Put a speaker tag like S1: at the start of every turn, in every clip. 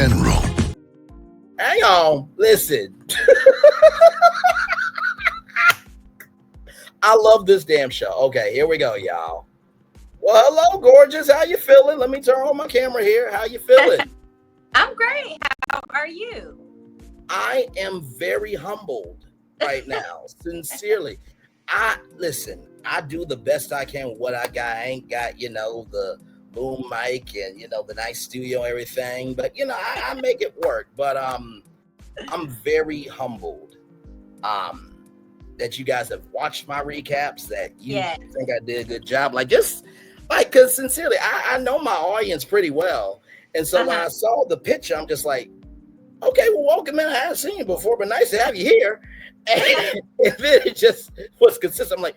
S1: general.
S2: Hang on, listen. I love this damn show. Okay, here we go, y'all. Well, hello, gorgeous. How you feeling? Let me turn on my camera here. How you feeling?
S3: I'm great. How are you?
S2: I am very humbled right now. Sincerely. I do the best I can with what I got. I ain't got, the boom mic and the nice studio and everything. But I make it work. But I'm very humbled that you guys have watched my recaps, that you think I did a good job. Because sincerely, I know my audience pretty well. And so when I saw the picture, I'm just like, okay, well, welcome in. I haven't seen you before, but nice to have you here. And then it just was consistent. I'm like,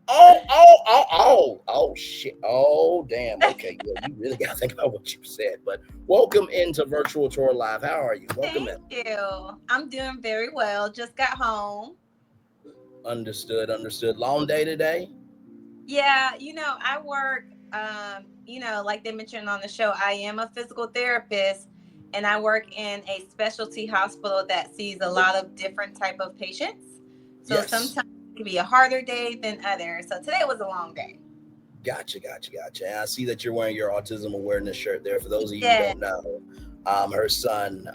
S2: oh, shit. Oh, damn. Okay, yeah, you really got to think about what you said. But welcome into Virtual Tour Live. How are you? Welcome in.
S3: Thank you. I'm doing very well. Just got home.
S2: Understood. Long day today?
S3: Yeah, I work, like they mentioned on the show, I am a physical therapist, and I work in a specialty hospital that sees a lot of different type of patients. So sometimes it can be a harder day than others. So today was a long day.
S2: Gotcha. And I see that you're wearing your autism awareness shirt there. For those of you who don't know, her son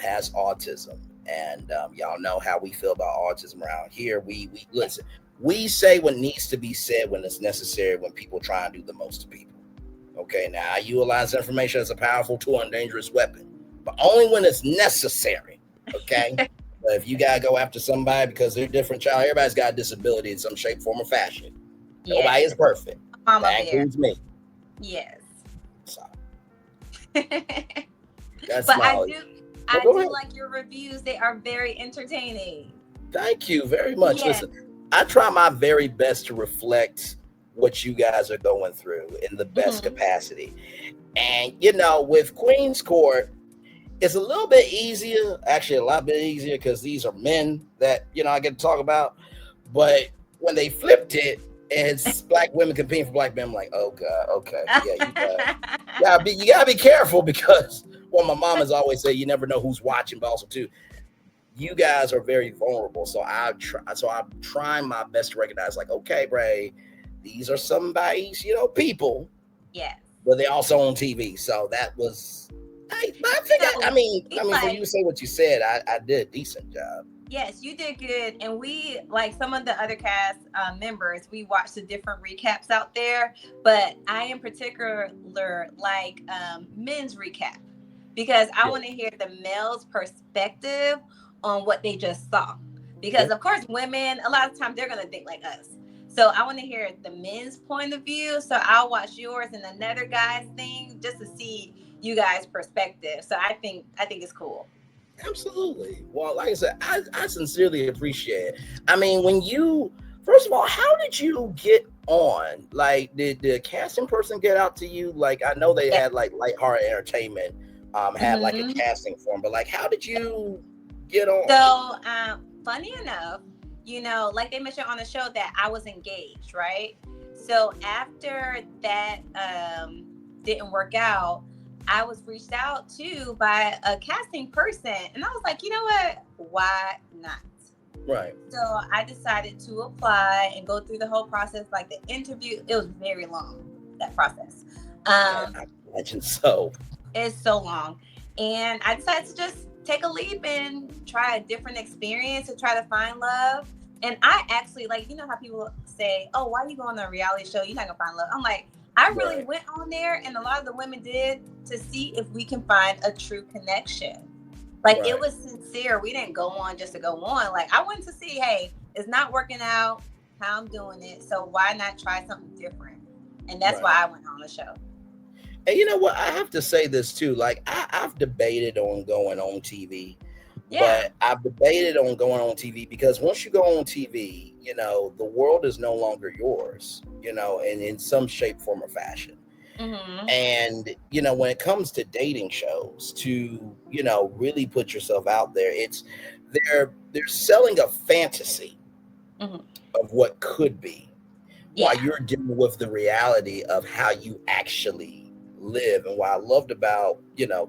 S2: has autism. And y'all know how we feel about autism around here. We listen. We say what needs to be said when it's necessary, when people try and do the most to people. Okay, now I utilize information as a powerful tool and dangerous weapon, but only when it's necessary. Okay, but if you gotta go after somebody because they're different, child, everybody's got a disability in some shape, form, or fashion. Yes. Nobody is perfect. That includes me.
S3: Yes.
S2: So
S3: that's but I do like your reviews. They are very entertaining.
S2: Thank you very much. Yes. Listen, I try my very best to reflect what you guys are going through in the best capacity. And, with Queen's Court, it's a little bit easier, actually a lot bit easier, because these are men that, I get to talk about. But when they flipped it, it's black women competing for black men, I'm like, oh, God, okay. Yeah, you gotta be careful because, well, my mom has always said, you never know who's watching, but also, too, you guys are very vulnerable. So I'm trying my best to recognize, like, okay, Bray, these are somebody's, people.
S3: Yes.
S2: But they also on TV. So that was, I think, for you to say what you said, I did a decent job.
S3: Yes, you did good. And we, like some of the other cast members, we watched the different recaps out there. But I in particular like men's recap because I want to hear the male's perspective on what they just saw. Because of course, women, a lot of times they're going to think like us. So I want to hear the men's point of view. So I'll watch yours and another guy's thing just to see you guys' perspective. So I think it's cool.
S2: Absolutely. Well, like I said, I sincerely appreciate it. I mean, first of all, how did you get on? Like, did the casting person get out to you? Like, I know they had like Lighthearted Entertainment, had like a casting form, but like, how did you get on?
S3: So, funny enough, like they mentioned on the show that I was engaged, right? So after that didn't work out, I was reached out to by a casting person, and I was like, you know what? Why not?
S2: Right.
S3: So I decided to apply and go through the whole process, like the interview. It was very long, that process.
S2: I imagine so.
S3: It's so long. And I decided to just take a leap and try a different experience to try to find love. And I actually, like, how people say, oh, why are you going on a reality show? You're not going to find love. I'm like, I really went on there, and a lot of the women did, to see if we can find a true connection. Like, it was sincere. We didn't go on just to go on. Like, I wanted to see, hey, it's not working out, how I'm doing it, so why not try something different? And that's why I went on the show.
S2: And you know what? I have to say this, too. Like, I've debated on going on TV. Yeah. But I've debated on going on TV because once you go on TV, the world is no longer yours, and in some shape, form, or fashion. Mm-hmm. And, when it comes to dating shows, to, really put yourself out there, they're selling a fantasy of what could be while you're dealing with the reality of how you actually live. And what I loved about,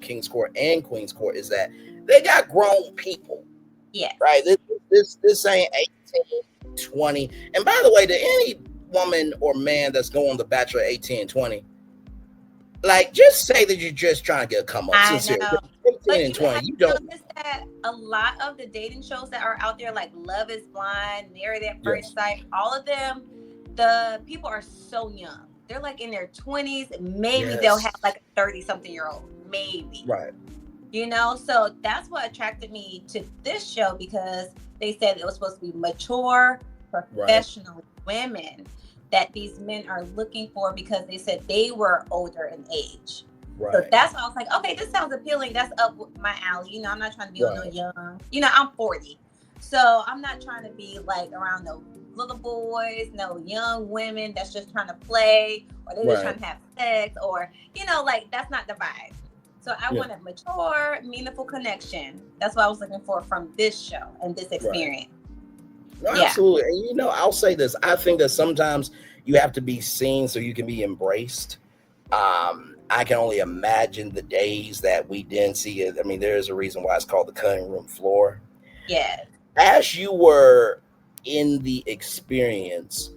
S2: King's Court and Queen's Court is that they got grown people.
S3: Yeah.
S2: Right. This ain't 18, 20. And by the way, to any woman or man that's going The Bachelor 18 and 20, like, just say that you're just trying to get a come up. Sincerely. 18 and 20, you don't.
S3: Notice that a lot of the dating shows that are out there, like Love is Blind, Married at First Sight, all of them, the people are so young. They're like in their 20s. Maybe they'll have like a 30-something-year-old. Maybe.
S2: Right.
S3: So that's what attracted me to this show, because they said it was supposed to be mature, professional women that these men are looking for, because they said they were older in age. Right. So that's why I was like, okay, this sounds appealing. That's up my alley. I'm not trying to be no young. I'm 40. So I'm not trying to be like around no little boys, no young women that's just trying to play, or they're just trying to have sex, or, like, that's not the vibe. So I wanted mature, meaningful connection. That's what I was looking for from this show and this experience.
S2: Right. No, absolutely. And I'll say this. I think that sometimes you have to be seen so you can be embraced. I can only imagine the days that we didn't see it. I mean, there is a reason why it's called the cutting room floor.
S3: Yeah.
S2: As you were in the experience,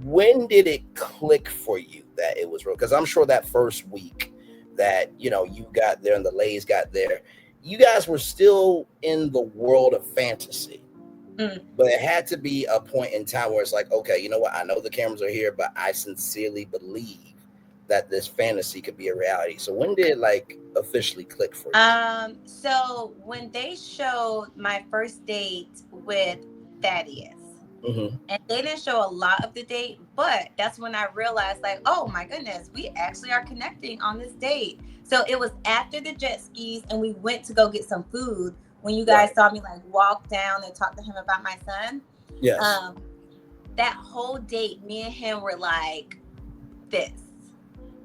S2: when did it click for you that it was real? Because I'm sure that first week that, you got there and the ladies got there, you guys were still in the world of fantasy. But it had to be a point in time where it's like, okay, you know what? I know the cameras are here, but I sincerely believe that this fantasy could be a reality. So when did it like officially click for you?
S3: So when they showed my first date with Thaddeus, and they didn't show a lot of the date, but that's when I realized, like, oh my goodness, we actually are connecting on this date. So it was after the jet skis and we went to go get some food when you guys saw me like walk down and talk to him about my son.
S2: Yes.
S3: That whole date, me and him were like this.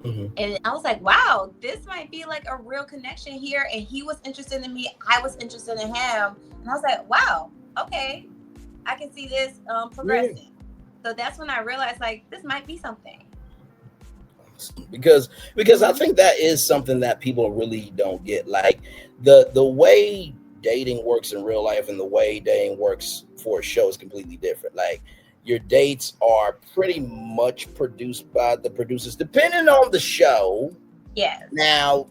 S3: And I was like, wow, this might be like a real connection here. And he was interested in me. I was interested in him. And I was like, wow, okay, I can see this progressing. So that's when I realized, like, this might be something.
S2: Because I think that is something that people really don't get. Like the way dating works in real life and the way dating works for a show is completely different. Like, your dates are pretty much produced by the producers, depending on the show.
S3: Yeah.
S2: Now,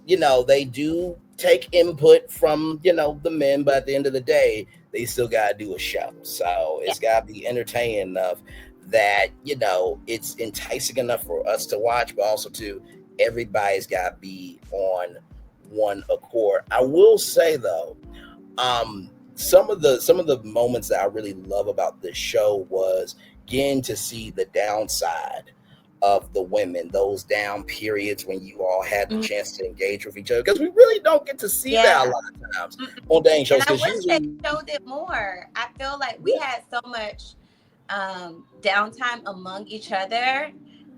S2: they do take input from, the men, but at the end of the day, they still got to do a show. So it's got to be entertaining enough that, it's enticing enough for us to watch, but also too, everybody's got to be on one accord. I will say though, some of the moments that I really love about this show was getting to see the downside of the women, those down periods when you all had the chance to engage with each other, because we really don't get to see that a lot of times on dating shows.
S3: And I wish they showed it more. I feel like we had so much downtime among each other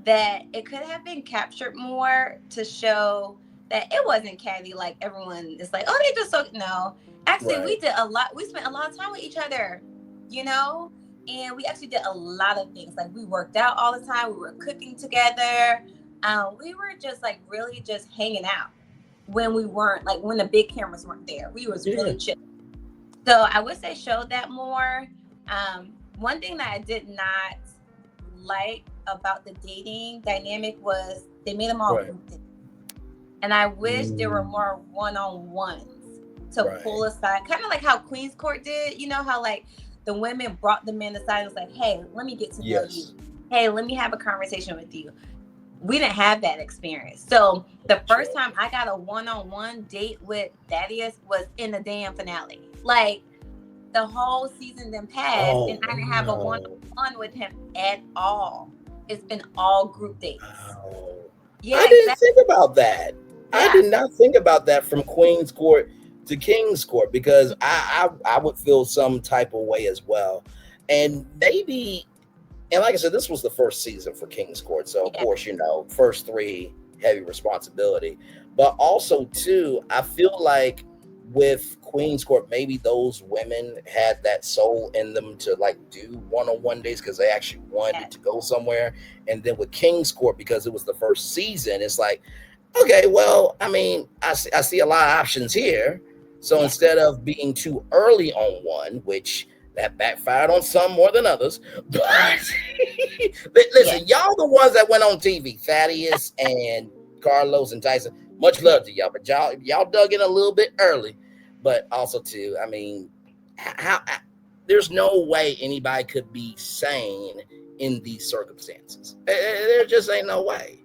S3: that it could have been captured more to show that it wasn't catty like everyone is like, oh, they just so no. Actually, we did a lot. We spent a lot of time with each other, and we actually did a lot of things. Like, we worked out all the time. We were cooking together. We were just like really just hanging out when we weren't like when the big cameras weren't there. We was really chill. So I wish they showed that more. One thing that I did not like about the dating dynamic was they made them all group dates. And I wish there were more one-on-ones to pull aside, kind of like how Queen's Court did. How like the women brought the men aside and was like, hey, let me get to know you. Hey, let me have a conversation with you. We didn't have that experience. So the first time I got a one-on-one date with Thaddeus was in the damn finale. Like, the whole season then passed and I didn't have a one-on-one with him at all. It's been all group dates.
S2: Yeah, I didn't think about that. I did not think about that from Queen's Court to King's Court, because I would feel some type of way as well. And maybe, and like I said, this was the first season for King's Court. So of course, first 3 heavy responsibility, but also too, I feel like with Queen's Court, maybe those women had that soul in them to like do one-on-one days because they actually wanted to go somewhere. And then with King's Court, because it was the first season, it's like, okay, well, I mean, I see a lot of options here. So instead of being too early on one, which that backfired on some more than others, but listen, y'all the ones that went on TV, Thaddeus and Carlos and Tyson. Much love to y'all, but y'all dug in a little bit early. But also too, I mean, how there's no way anybody could be sane in these circumstances. There just ain't no way.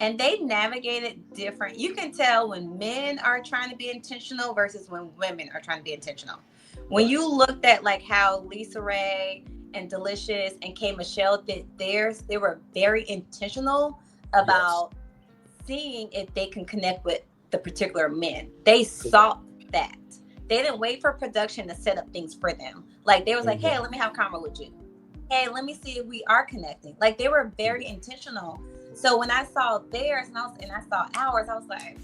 S3: And they navigate it different. You can tell when men are trying to be intentional versus when women are trying to be intentional. When you looked at like how Lisa Ray and Delicious and K. Michelle did theirs, they were very intentional about seeing if they can connect with the particular men. They sought that. They didn't wait for production to set up things for them. Like they was like, hey, let me have a convo with you. Hey, let me see if we are connecting. Like they were very intentional. So when I saw theirs and I saw ours, I was like,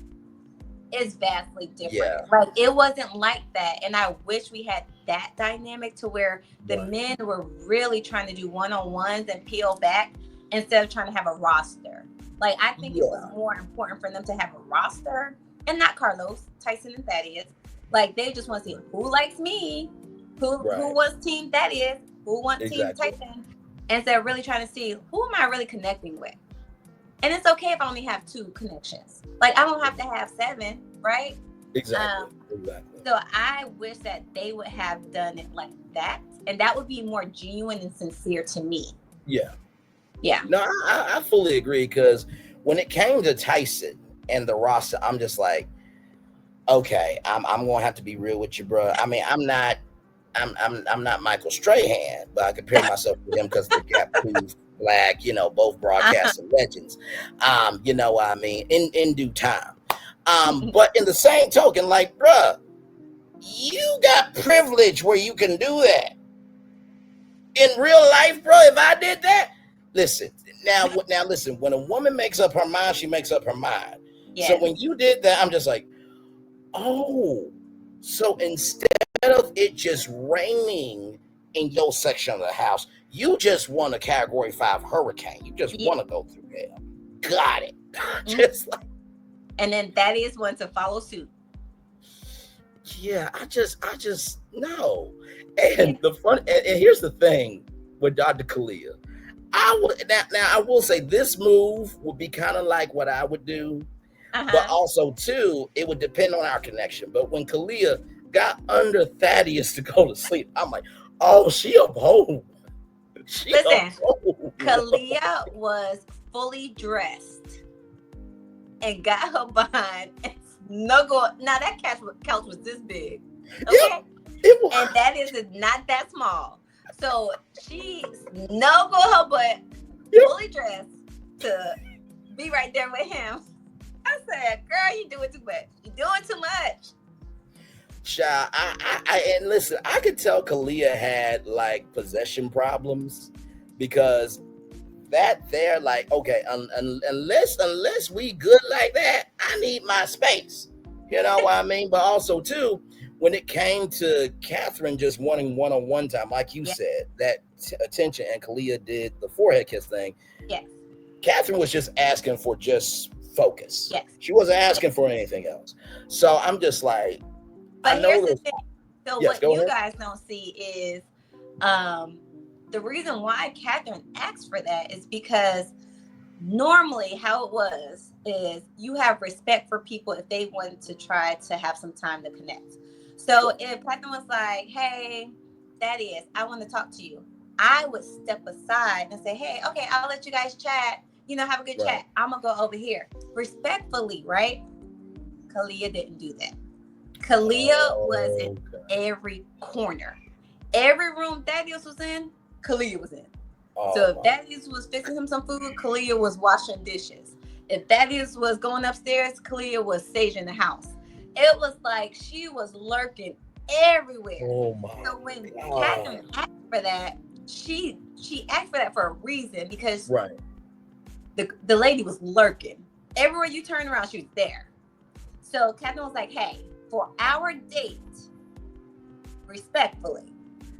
S3: it's vastly different. Yeah. Like it wasn't like that. And I wish we had that dynamic to where the men were really trying to do one-on-ones and peel back instead of trying to have a roster. Like I think it was more important for them to have a roster and not Carlos, Tyson, and Thaddeus. Like they just want to see who likes me, who wants Team Thaddeus, who wants Team Tyson, instead of really trying to see who am I really connecting with. And it's okay if I only have 2 connections. Like I don't have to have 7, right?
S2: Exactly.
S3: So I wish that they would have done it like that, and that would be more genuine and sincere to me.
S2: Yeah.
S3: Yeah.
S2: No, I fully agree because when it came to Tyson and the roster, I'm just like, okay, I'm gonna have to be real with you, bro. I mean, I'm not Michael Strahan, but I compare myself to him because the gap proves Black, both broadcasting legends. You know what I mean? In due time. But in the same token, like, bruh, you got privilege where you can do that. In real life, bro, if I did that, listen, now listen, when a woman makes up her mind, she makes up her mind. Yes. So when you did that, I'm just like, oh, so instead of it just raining in your section of the house, you just want a Category 5 hurricane. You just want to go through there. Got it. Just like,
S3: and then that is one to follow suit.
S2: Yeah, I just no. And the fun, and here's the thing with Dr. Kalia. I will say this move would be kind of like what I would do, but also too, it would depend on our connection. But when Kalia got under Thaddeus to go to sleep, I'm like, oh, she a bold.
S3: Listen, Kalia was fully dressed and got her behind and snuggled. Now that couch was this big, okay, it was. And that is not that small. So she snuggled her butt, fully dressed, to be right there with him. I said, "Girl, you doing too much. You doing too much."
S2: Child, and listen, I could tell Kalia had like possession problems because that they're like, okay, unless we good like that, I need my space. You know what I mean? But also too, when it came to Catherine just wanting one-on-one time, like you said, that attention, and Kalia did the forehead kiss thing.
S3: Yes.
S2: Catherine was just asking for just focus.
S3: Yes.
S2: She wasn't asking for anything else. So I'm just like,
S3: but here's the thing. So what you guys don't see is the reason why Catherine asked for that is because normally how it was is you have respect for people if they want to try to have some time to connect. So if Catherine was like, hey, Thaddeus, I want to talk to you, I would step aside and say, hey, okay, I'll let you guys chat. Have a good chat. I'm going to go over here. Respectfully, right? Kalia didn't do that. Kalia was in every corner. Every room Thaddeus was in, Kalia was in. So if Thaddeus was fixing him some food, Kalia was washing dishes. If Thaddeus was going upstairs, Kalia was saging the house. It was like she was lurking everywhere.
S2: Oh my
S3: so when Catherine asked for that, she asked for that for a reason because the lady was lurking. Everywhere you turn around, she was there. So Catherine was like, hey, for our date, respectfully,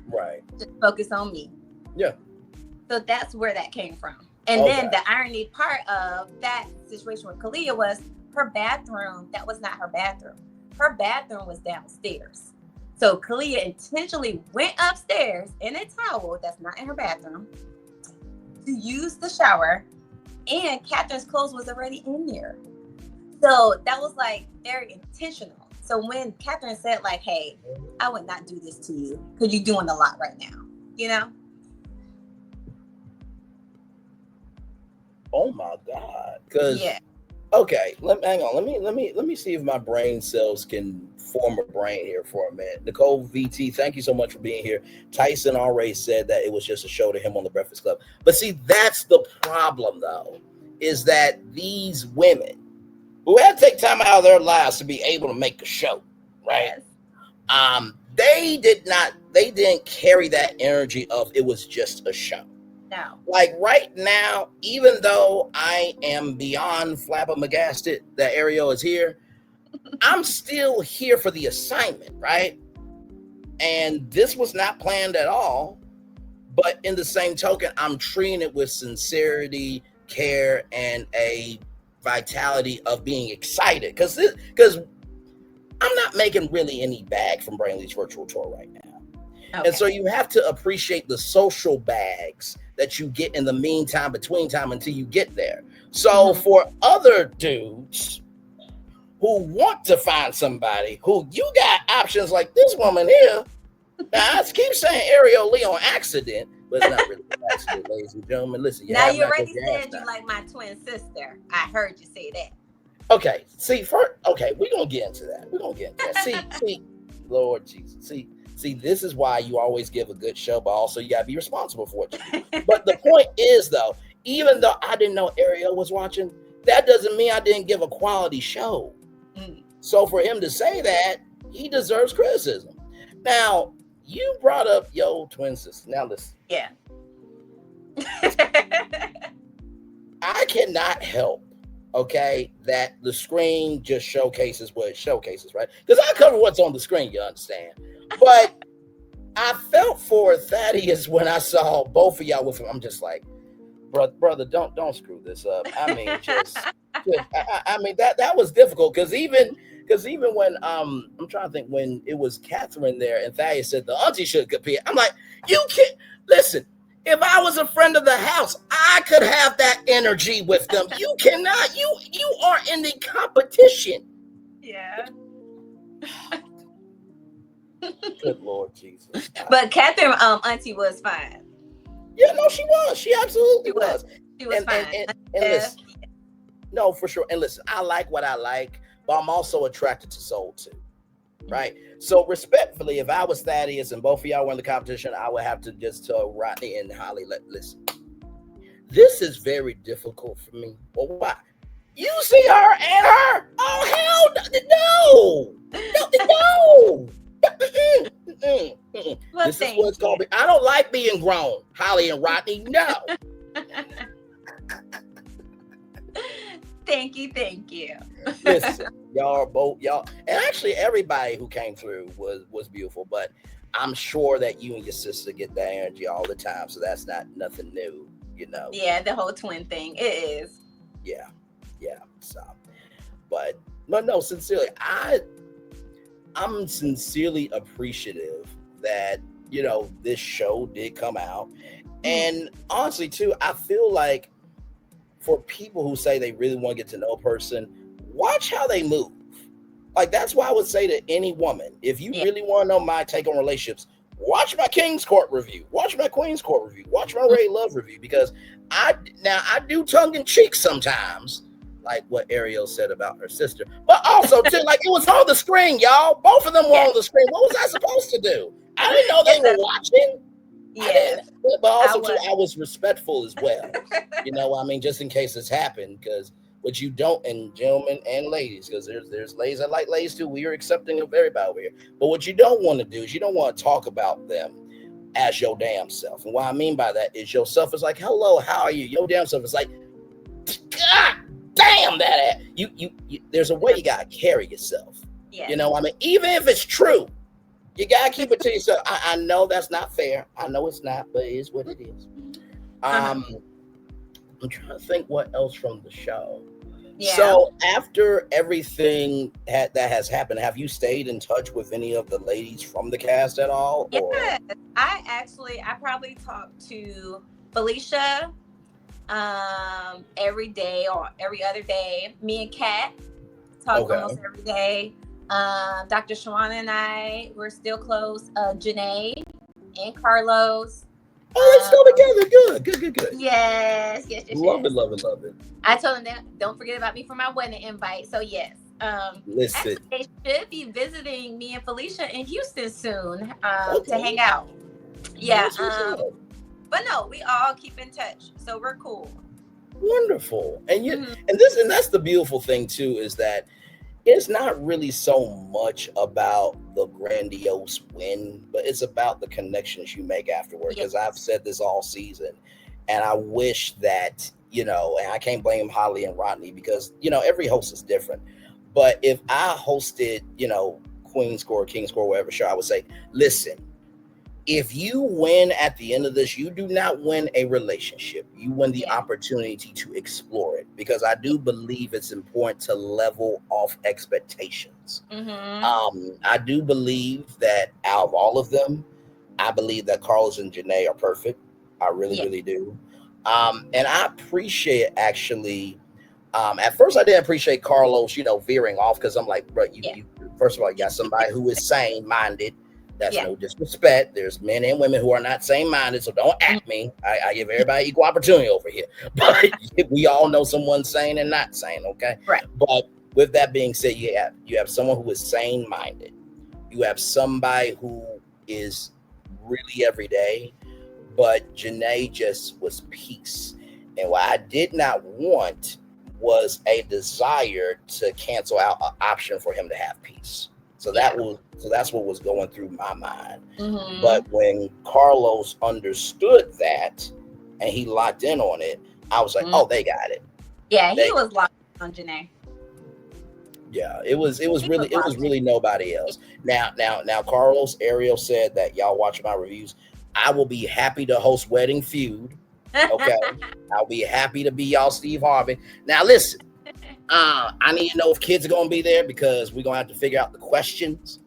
S2: right,
S3: just focus on me.
S2: Yeah.
S3: So that's where that came from. And then the irony part of that situation with Kalia was her bathroom. That was not her bathroom. Her bathroom was downstairs. So Kalia intentionally went upstairs in a towel that's not in her bathroom to use the shower, and Catherine's clothes was already in there. So that was like very intentional. So when Catherine said like, hey, I would not do this to you because you're doing a lot right now, you know?
S2: Oh my God. Because okay, hang on. Let me see if my brain cells can form a brain here for a minute. Nicole VT, thank you so much for being here. Tyson already said that it was just a show to him on the Breakfast Club. But see, that's the problem though, is that these women who had to take time out of their lives to be able to make a show, right? They didn't carry that energy of it was just a show.
S3: No.
S2: Like right now, even though I am beyond flabbergasted that Arielle is here, I'm still here for the assignment, right? And this was not planned at all. But in the same token, I'm treating it with sincerity, care, and a vitality of being excited. Because I'm not making really any bag from Brainley's virtual tour right now. Okay. And so you have to appreciate the social bags that you get in the meantime, between time until you get there. So for other dudes who want to find somebody who you got options like this woman here. Now I keep saying Arielle Lee on accident, but it's not really an accident, ladies and gentlemen. Listen,
S3: now you already said you like my twin sister. I heard you say that.
S2: Okay, see, we're gonna get into that. See, Lord Jesus. See, this is why you always give a good show, but also you gotta be responsible for it. But the point is, though, even though I didn't know Arielle was watching, that doesn't mean I didn't give a quality show. So for him to say that, he deserves criticism. Now, you brought up your twin sister. Now listen.
S3: Yeah.
S2: I cannot help, okay, that the screen just showcases what it showcases, right? Because I cover what's on the screen, you understand. But I felt for Thaddeus when I saw both of y'all with him. I'm just like, brother, don't screw this up. I mean, I mean that was difficult because even when I'm trying to think when it was Catherine there and Thaddeus said the auntie should compete. I'm like, you can't listen. If I was a friend of the house, I could have that energy with them. You cannot. You are in the competition.
S3: Yeah.
S2: Good Lord Jesus.
S3: But Catherine, auntie was fine.
S2: Yeah, no, she was. She absolutely was.
S3: She was fine.
S2: And listen, no, for sure. And listen, I like what I like, but I'm also attracted to soul too. Right? So respectfully, if I was Thaddeus and both of y'all were in the competition, I would have to just tell Rodney and Holly, listen, this is very difficult for me. Well, why? You see her and her? Oh, hell no.
S3: Well,
S2: this is what's called. I don't like being grown, Holly and Rodney. No.
S3: Thank you.
S2: Listen, y'all, and actually everybody who came through was beautiful, but I'm sure that you and your sister get that energy all the time, so that's not nothing new, you know.
S3: Yeah, the whole twin thing, it is.
S2: Yeah. So, but no, sincerely, I'm sincerely appreciative that, you know, this show did come out. And honestly, too, I feel like for people who say they really want to get to know a person, watch how they move. Like, that's why I would say to any woman, if you really want to know my take on relationships, watch my King's Court review, watch my Queen's Court review, watch my Ray Love review, because I do tongue in cheek sometimes, like what Arielle said about her sister, but also too, like, it was on the screen, y'all. Both of them were on the screen. What was I supposed to do? I didn't know they were watching.
S3: Yeah,
S2: but also too, I was respectful as well. You know, I mean, just in case this happened, because what you don't, and gentlemen and ladies, because there's ladies that like ladies too. We are accepting of everybody over here. But what you don't want to do is you don't want to talk about them as your damn self. And what I mean by that is yourself is like, hello, how are you? Your damn self is like, God damn that. You there's a way you gotta carry yourself.
S3: Yes.
S2: You know, I mean, even if it's true, you gotta keep it to yourself. I know that's not fair. I know it's not, but it is what it is.
S3: Uh-huh.
S2: I'm trying to think what else from the show.
S3: Yeah.
S2: So after everything that has happened, have you stayed in touch with any of the ladies from the cast at all? Or
S3: Yes. I probably talk to Felicia every day or every other day. Me and Kat talk
S2: okay,
S3: almost every day. Dr. Shawana and I, we're still close. Janae and Carlos.
S2: oh, they still
S3: Um,
S2: together. Good, good, good, good.
S3: yes, yes, yes,
S2: Love it,
S3: yes.
S2: love it, love it.
S3: I told them that don't forget about me for my wedding invite. So yes.
S2: Listen,
S3: Actually, they should be visiting me and Felicia in Houston soon to
S2: okay,
S3: hang out. Yeah.
S2: that's what's up.
S3: But no, we all keep in touch, so we're cool.
S2: Wonderful, and you
S3: Mhm.
S2: and that's the beautiful thing too is that it's not really so much about the grandiose win, but it's about the connections you make afterward.
S3: Yeah.
S2: Because I've said this all season, and I wish that, and I can't blame Holly and Rodney because, every host is different. But if I hosted, Queen Score, King Score, whatever show, I would say, listen, if you win at the end of this, you do not win a relationship. You win the
S3: Yeah.
S2: opportunity to explore it because I do believe it's important to level off expectations.
S3: Mm-hmm.
S2: I do believe that out of all of them, I believe that Carlos and Janae are perfect. I really,
S3: Yeah.
S2: really do. And I appreciate actually. At first, I didn't appreciate Carlos, veering off because I'm like, bro,
S3: Yeah.
S2: you first of all, you got somebody who is sane minded. That's
S3: Yeah.
S2: no disrespect. There's men and women who are not sane minded, so don't
S3: Mhm.
S2: at me. I give everybody equal opportunity over here. But we all know someone sane and not sane, okay?
S3: Right.
S2: But with that being said, you have someone who is sane minded. You have somebody who is really everyday, but Janae just was peace. And what I did not want was a desire to cancel out an option for him to have peace.
S3: Yeah.
S2: So that's what was going through my mind.
S3: Mm-hmm.
S2: But when Carlos understood that and he locked in on it, I was like,
S3: Mm-hmm.
S2: oh, they got it.
S3: Yeah, he
S2: They
S3: was locked on Janae.
S2: Yeah, it was
S3: He was locked in.
S2: really nobody else. Now Carlos Arielle said that y'all watch my reviews. I will be happy to host Wedding Feud. Okay. I'll be happy to be y'all Steve Harvey. Now listen, I need to know if kids are gonna be there because we're gonna have to figure out the questions.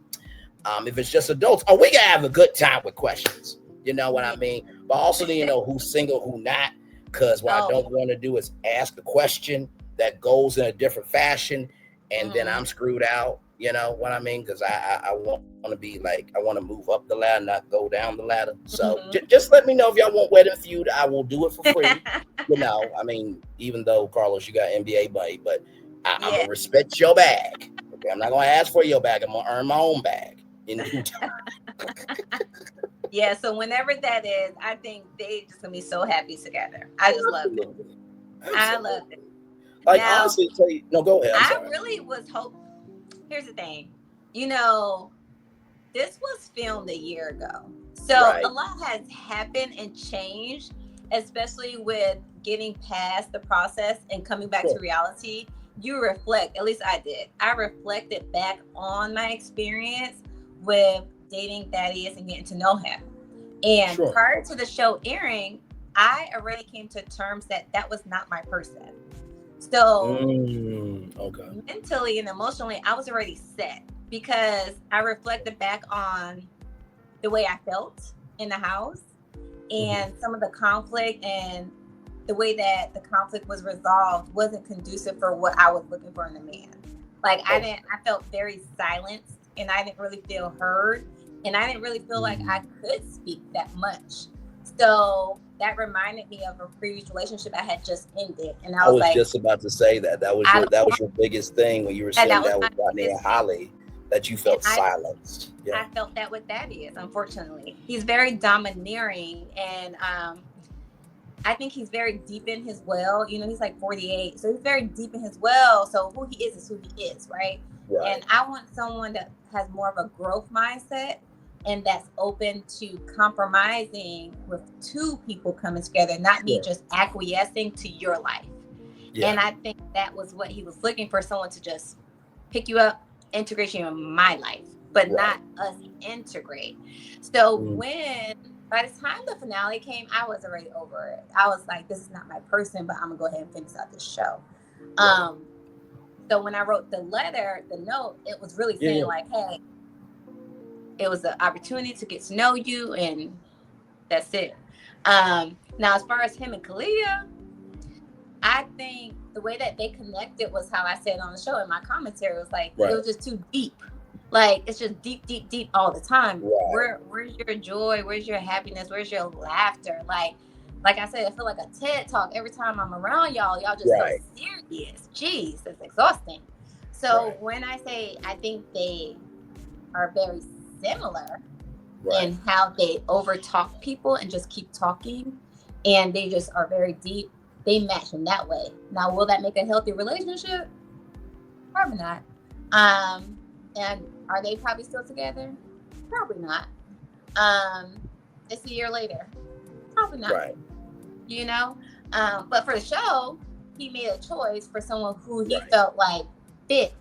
S2: If it's just adults, we gotta have a good time with questions. You know what I mean? But I also need to know who's single, who not, because what I don't want to do is ask a question that goes in a different fashion and then I'm screwed out. You know what I mean? Because I want to be like, I want to move up the ladder, not go down the ladder. So just let me know if y'all want Wedding Feud. I will do it for free. I mean, even though, Carlos, you got NBA money, but I'm going to respect your bag. Okay, I'm not going to ask for your bag. I'm going to earn my own bag in due time.
S3: Yeah, so whenever that is, I think they just going to be so happy together. I just love it. I love it.
S2: Like,
S3: now,
S2: honestly, no, go ahead. I'm sorry.
S3: I really was here's the thing. This was filmed a year ago. So a lot has happened and changed, especially with getting past the process and coming back to reality. You reflect, at least I did. I reflected back on my experience with dating Thaddeus and getting to know him. And prior to the show airing, I already came to terms that was not my person. So mentally and emotionally, I was already set because I reflected back on the way I felt in the house and some of the conflict and the way that the conflict was resolved wasn't conducive for what I was looking for in a man. Like I felt very silenced and I didn't really feel heard and I didn't really feel like I could speak that much. So that reminded me of a previous relationship I had just ended. And I was like,
S2: just about to say that was your biggest thing when you were saying that with Rodney and Holly, that you felt silenced.
S3: I felt that with Thaddeus, unfortunately. He's very domineering and I think he's very deep in his well. He's like 48. So he's very deep in his well. So who he is who he is, right? And I want someone that has more of a growth mindset and that's open to compromising with two people coming together, not me just acquiescing to your life. And I think that was what he was looking for, someone to just pick you up, integration in my life, but
S2: Right.
S3: not us integrate. So
S2: Mm.
S3: when by the time the finale came, I was already over it. I was like, this is not my person, but I'm gonna go ahead and finish out this show.
S2: Right.
S3: So when I wrote the letter, the note, it was really
S2: Yeah.
S3: saying
S2: Yeah.
S3: like, hey, it was an opportunity to get to know you, and that's it. Now, as far as him and Kalia, I think the way that they connected was how I said on the show in my commentary. It was like it
S2: Right.
S3: was just too deep. Like it's just deep, deep, deep all the time.
S2: Right.
S3: Where's your joy? Where's your happiness? Where's your laughter? Like I said, I feel like a TED talk every time I'm around y'all. Y'all just so
S2: Right.
S3: serious. Jeez, that's exhausting. So
S2: Right.
S3: when I say I think they are very similar
S2: Right.
S3: in how they overtalk people and just keep talking, and they just are very deep. They match in that way. Now, will that make a healthy relationship? Probably not. And are they probably still together? Probably not. It's a year later. Probably not.
S2: Right.
S3: You know. But for the show, he made a choice for someone who he
S2: Right.
S3: felt like fit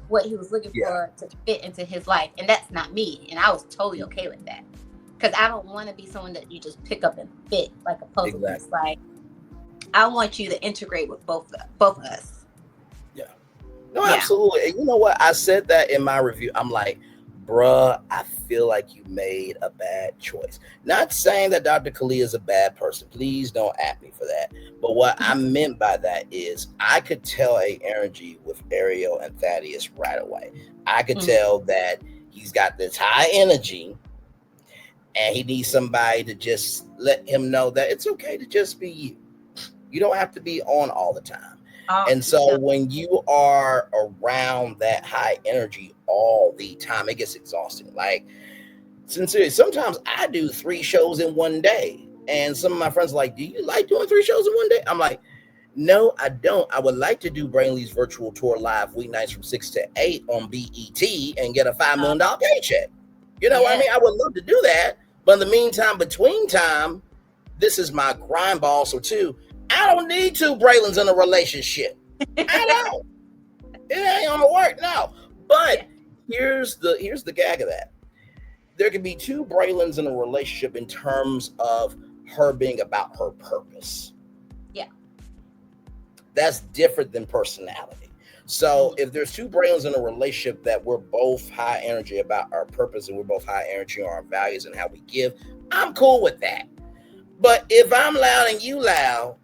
S3: what he was looking
S2: Yeah.
S3: for to fit into his life, and that's not me. And I was totally okay with that because I don't want to be someone that you just pick up and fit like a puzzle piece.
S2: Exactly.
S3: Like I want you to integrate with both of us.
S2: Yeah. No,
S3: Yeah.
S2: absolutely. And you know what? I said that in my review. I'm like, bruh, I feel like you made a bad choice. Not saying that Dr. Kalia is a bad person. Please don't at me for that. But what I meant by that is I could tell a energy with Arielle and Thaddeus right away. I could tell that he's got this high energy and he needs somebody to just let him know that it's okay to just be you. You don't have to be on all the time. And so when you are around that high energy all the time, it gets exhausting. Like, sincerely, sometimes I do 3 shows in one day. And some of my friends are like, do you like doing 3 shows in one day? I'm like, no, I don't. I would like to do Brainley's virtual tour live weeknights from 6 to 8 on BET and get a $5 million paycheck. You know what I mean? I would love to do that. But in the meantime, between time, this is my grind ball. So too, I don't need 2 Braylons in a relationship. I don't. It ain't gonna work. No. But here's the gag of that. There can be 2 Braylons in a relationship in terms of her being about her purpose.
S3: Yeah.
S2: That's different than personality. So if there's 2 Braylons in a relationship that we're both high energy about our purpose and we're both high energy on our values and how we give, I'm cool with that. But if I'm loud and you loud,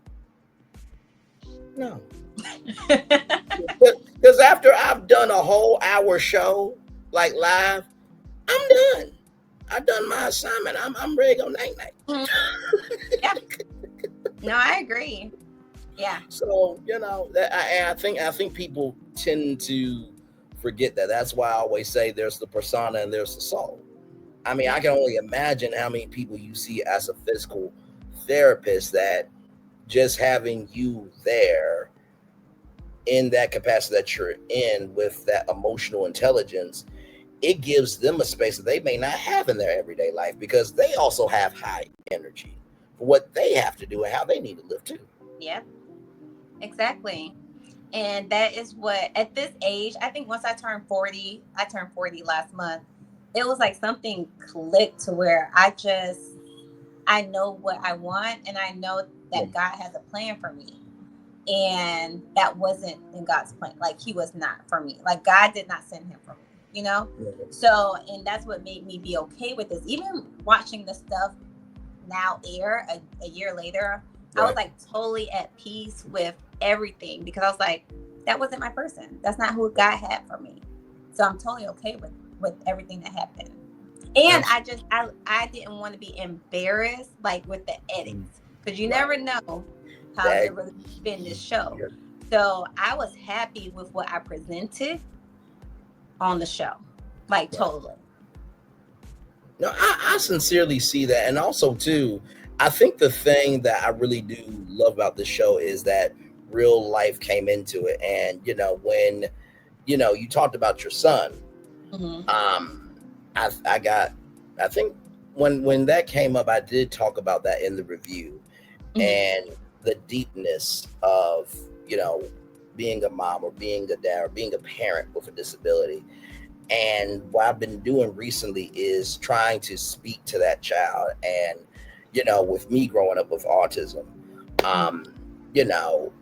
S2: no. Because after I've done a whole hour show, like live, I'm done. I've done my assignment. I'm ready to go night.
S3: Yeah. No, I agree. Yeah.
S2: So, you know, I think people tend to forget that. That's why I always say there's the persona and there's the soul. I mean, I can only imagine how many people you see as a physical therapist that just having you there in that capacity that you're in with that emotional intelligence, it gives them a space that they may not have in their everyday life because they also have high energy for what they have to do and how they need to live too.
S3: Yeah, exactly. And that is what, at this age, I think once I turned 40 last month, it was like something clicked to where I know what I want and I know that God has a plan for me. And that wasn't in God's plan. Like he was not for me. Like God did not send him for me, you know? So, and that's what made me be okay with this. Even watching the stuff now air a year later, I was like totally at peace with everything because I was like, that wasn't my person. That's not who God had for me. So I'm totally okay with everything that happened. And I didn't want to be embarrassed like with the edits because you never know how they're really spin this show. So I was happy with what I presented on the show, like totally.
S2: No, I sincerely see that. And also too, I think the thing that I really do love about this show is that real life came into it. And, you know, when, you know, you talked about your son, I think when that came up, I did talk about that in the review and the deepness of, you know, being a mom or being a dad or being a parent with a disability. And what I've been doing recently is trying to speak to that child. And, with me growing up with autism, um, you know,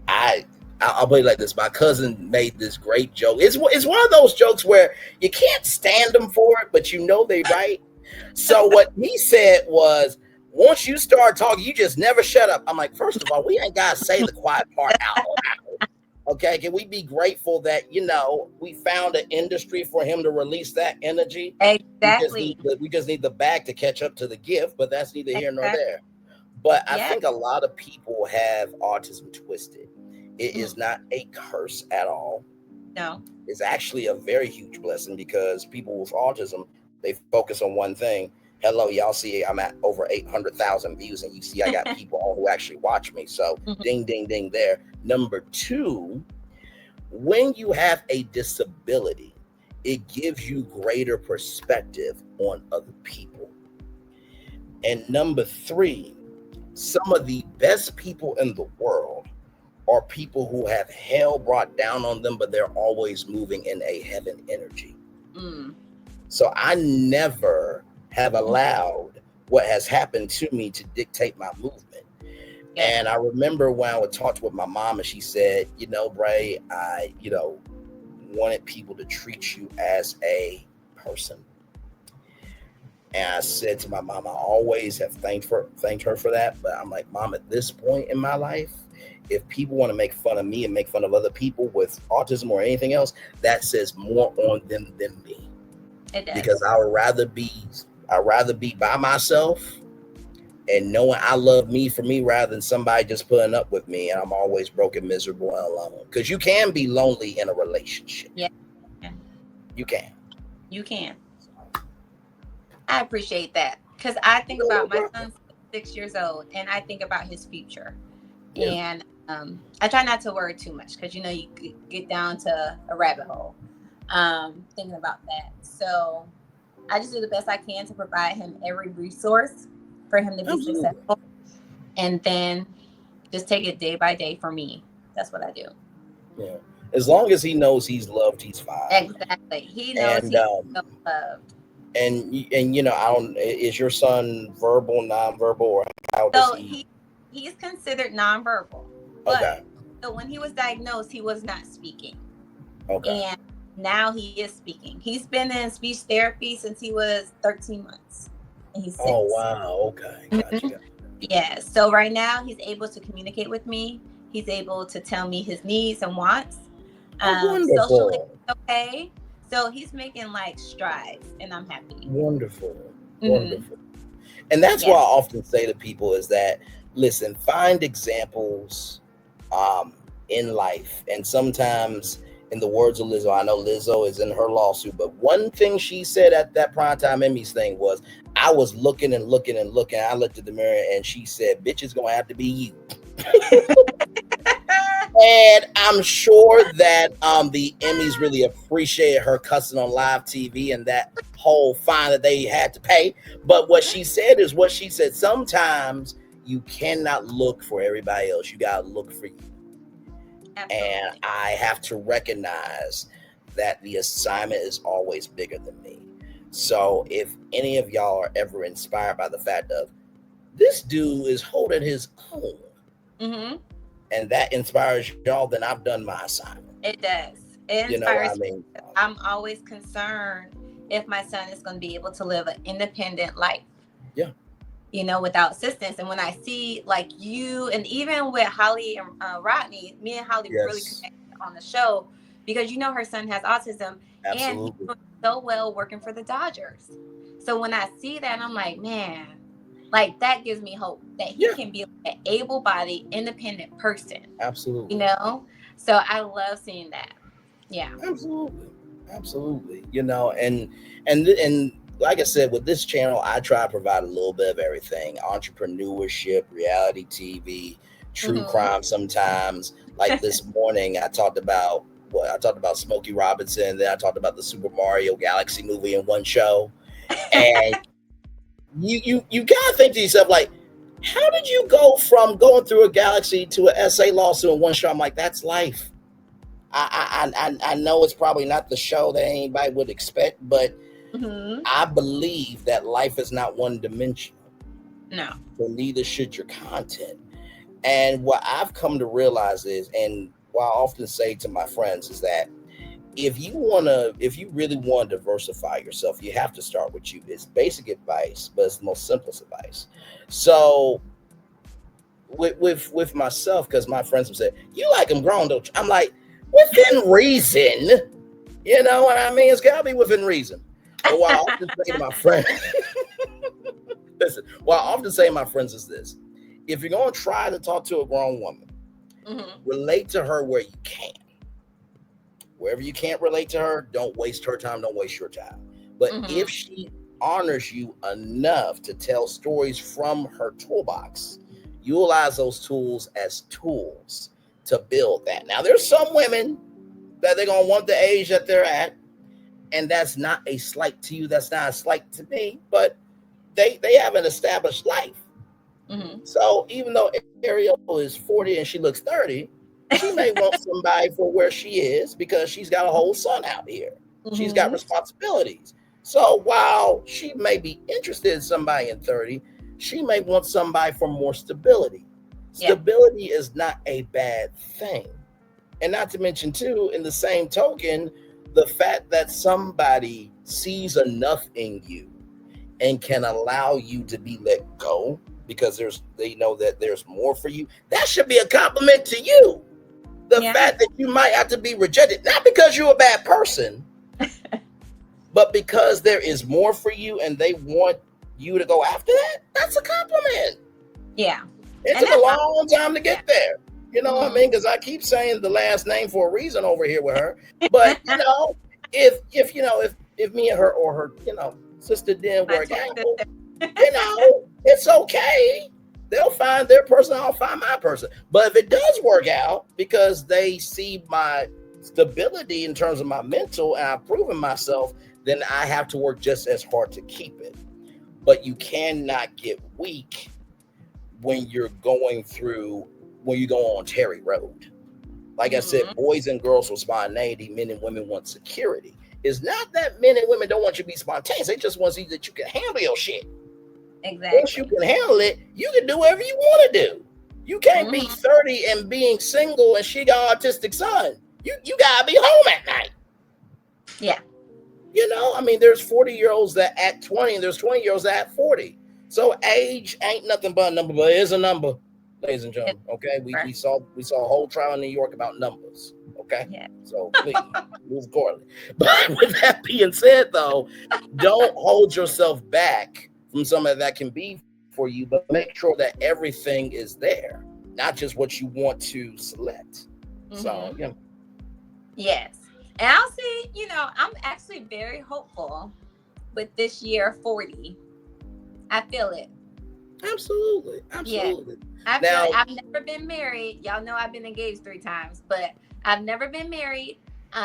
S2: I I'll put it like this. My cousin made this great joke. It's one of those jokes where you can't stand them for it, but they right. So what he said was, once you start talking, you just never shut up. I'm like, first of all, we ain't gotta say the quiet part out loud. Okay, can we be grateful that we found an industry for him to release that energy?
S3: Exactly.
S2: We just need the bag to catch up to the gift, but that's neither here nor
S3: Exactly.
S2: there. But I
S3: Yeah.
S2: think a lot of people have autism twisted. It is not a curse at all.
S3: No.
S2: It's actually a very huge blessing because people with autism, they focus on one thing. Hello, y'all see I'm at over 800,000 views, and you see I got people on who actually watch me. So ding, ding, ding there. Number two, when you have a disability, it gives you greater perspective on other people. And number three, some of the best people in the world are people who have hell brought down on them, but they're always moving in a heaven energy. So I never have allowed what has happened to me to dictate my movement. And I remember when I would talk with my mom, and she said, Bray, I, wanted people to treat you as a person. And I said to my mom, I always have thanked her for that. But I'm like, Mom, at this point in my life, if people want to make fun of me and make fun of other people with autism or anything else, that says more on them than me.
S3: It does.
S2: Because I'd rather be by myself and knowing I love me for me rather than somebody just putting up with me and I'm always broken, miserable, and alone. Because you can be lonely in a relationship.
S3: Yeah.
S2: You can.
S3: You can. I appreciate that because I think about my son's 6 years old and I think about his future. Yeah. And I try not to worry too much because, you get down to a rabbit hole thinking about that. So I just do the best I can to provide him every resource for him to be successful. And then just take it day by day for me. That's what I do.
S2: Yeah. As long as he knows he's loved, he's fine.
S3: Exactly. He knows he's loved.
S2: And I don't. Is your son verbal, nonverbal, or how does he?
S3: He's considered nonverbal. But so when he was diagnosed, he was not speaking.
S2: Okay.
S3: And now he is speaking. He's been in speech therapy since he was 13 months. And he's 6.
S2: Oh wow. Okay. Gotcha.
S3: Yeah. So right now he's able to communicate with me. He's able to tell me his needs and wants. Socially, okay. So he's making strides, and I'm happy.
S2: Wonderful. And that's what I often say to people is that, listen, find examples in life. And sometimes, in the words of Lizzo, I know Lizzo is in her lawsuit, but one thing she said at that Primetime Emmys thing was, I was looking and looking and looking. I looked at the mirror and she said, bitch, it's going to have to be you. And I'm sure that the Emmys really appreciated her cussing on live TV and that whole fine that they had to pay. But what she said is what she said. Sometimes you cannot look for everybody else. You got to look for you. Absolutely. And I have to recognize that the assignment is always bigger than me. So if any of y'all are ever inspired by the fact of this dude is holding his own, and that inspires y'all, then I've done my assignment.
S3: It does. It inspires me. I'm always concerned if my son is going to be able to live an independent life. Yeah. Without assistance. And when I see you, and even with Holly and Rodney, me and Holly really connected on the show because her son has autism. Absolutely. And he's doing so well working for the Dodgers. So when I see that, I'm like, man, that gives me hope that he can be an able-bodied, independent person.
S2: Absolutely.
S3: So I love seeing that. Yeah.
S2: Absolutely. And like I said, with this channel, I try to provide a little bit of everything: entrepreneurship, reality TV, true crime. Sometimes, like this morning, I talked about Smokey Robinson. Then I talked about the Super Mario Galaxy movie in one show, and you gotta think to yourself, how did you go from going through a galaxy to an SA lawsuit in one show? I'm like, that's life. I know it's probably not the show that anybody would expect, but I believe that life is not one dimensional.
S3: No.
S2: So neither should your content. And what I've come to realize is, and what I often say to my friends is that if you really want to diversify yourself, you have to start with you. It's basic advice, but it's the most simplest advice. So with myself, because my friends have said, "You like them grown, don't you?" I'm like, within reason. You know what I mean? It's gotta be within reason. But what I often say to my friends, listen, what I often say to my friends is this: if you're gonna try to talk to a grown woman, relate to her where you can. Wherever you can't relate to her, don't waste her time, don't waste your time. But if she honors you enough to tell stories from her toolbox, utilize those tools as tools to build that. Now, there's some women that they're going to want the age that they're at, and that's not a slight to you, that's not a slight to me, but they have an established life. So even though Arielle is 40 and she looks 30, she may want somebody for where she is because she's got a whole son out here. She's got responsibilities. So while she may be interested in somebody in 30, she may want somebody for more stability. Stability is not a bad thing. And not to mention, too, in the same token, the fact that somebody sees enough in you and can allow you to be let go because they know that there's more for you, that should be a compliment to you. The fact that you might have to be rejected, not because you're a bad person, but because there is more for you and they want you to go after that, that's a compliment.
S3: Yeah.
S2: It took a long time to get there. You know what I mean? Because I keep saying the last name for a reason over here with her. But, you know, if me and her or her, sister didn't work out, it's okay. They'll find their person, I'll find my person. But if it does work out because they see my stability in terms of my mental and I've proven myself, then I have to work just as hard to keep it. But you cannot get weak when you're going on Terry Road. Like I said, boys and girls with spontaneity, men and women want security. It's not that men and women don't want you to be spontaneous. They just want to see that you can handle your shit.
S3: Exactly.
S2: Once you can handle it, you can do whatever you want to do. You can't be 30 and being single and she got autistic son. You gotta be home at night.
S3: Yeah.
S2: I mean, there's 40-year-olds that act 20 and there's 20-year-olds that act 40. So age ain't nothing but a number, but it is a number, ladies and gentlemen. Okay, we saw a whole trial in New York about numbers. Okay, so please move accordingly. But with that being said, though, don't hold yourself back from something that can be for you, but make sure that everything is there, not just what you want to select. So,
S3: Yes. And I'll say, I'm actually very hopeful with this year 40. I feel it.
S2: Absolutely.
S3: Yeah. I've never been married. Y'all know I've been engaged 3 times, but I've never been married. But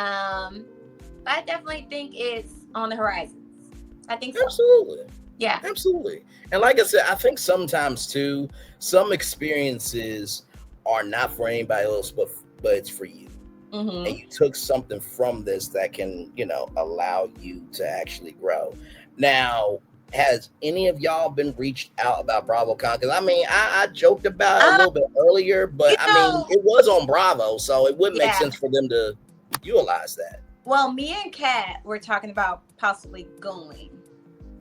S3: I definitely think it's on the horizons. I think so.
S2: Absolutely.
S3: Yeah.
S2: Absolutely. And like I said, I think sometimes too, some experiences are not for anybody else, but it's for you. And you took something from this that can, allow you to actually grow. Now, has any of y'all been reached out about BravoCon? Because I mean, I joked about it a little bit earlier, but I mean, it was on Bravo, so it would make sense for them to utilize that.
S3: Well, me and Kat were talking about possibly going.